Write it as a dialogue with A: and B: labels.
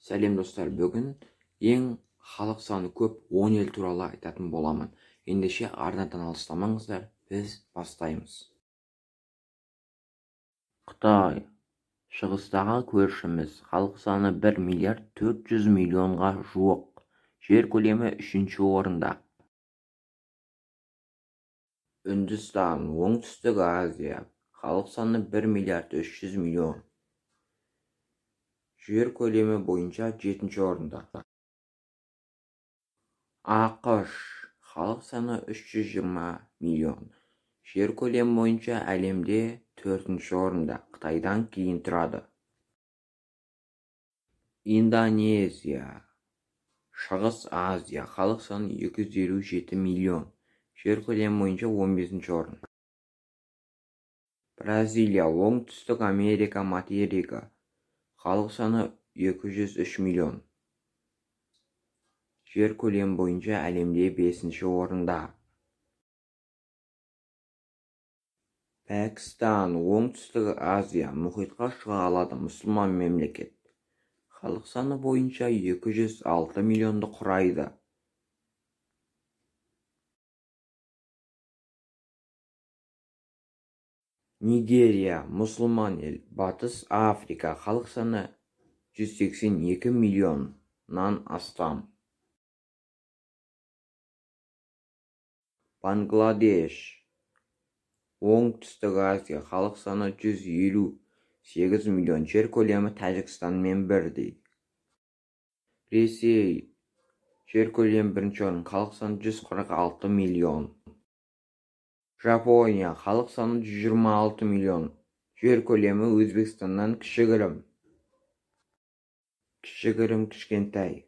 A: Сәлем достар, бүгін ең халық саны көп 10 ел туралы айтатын боламын. Ендеше арнадан алыстамаңыздар, біз бастаймыз. Қытай, шығыстағы көршіміз, халық саны 1 миллиард 400 миллионға жуық, жер көлемі 3-ші орында. Үндістан, Оңтүстік Азия, халық саны 1 миллиард 300 миллион. Жер көлемі бойынша 7-ші орында. ақш, халық саны 320 миллион. Жер көлемі бойынша әлемде 4-ші орында, Қытайдан кейін тұрады. Индонезия, Шығыс Азия, халық саны 257 миллион. Жер көлемі бойынша 15-ші орын. Бразилия, Оңтүстік Америка материгі, халық саны 203 миллион. Жер көлемі бойынша әлемде 5-ші орында. Пәкістан, Оңтүстік Азия, мұхитқа шыға алады, мұсылман мемлекет. Халық саны бойынша 206 миллионды құрайды. Нигерия, мұсылман ел, Батыс Африка, халық саны 182 миллионнан астам. Бангладеш, Оңтүстік Азия, халық саны 158 миллион, жер көлемі Тәжікстанмен бірдей. Ресей, жер көлемі 1-ші орын, халық саны 146 миллион. Жапония, халық саны 126 миллион, жер көлемі Өзбекстаннан кішігірім, кішкентай.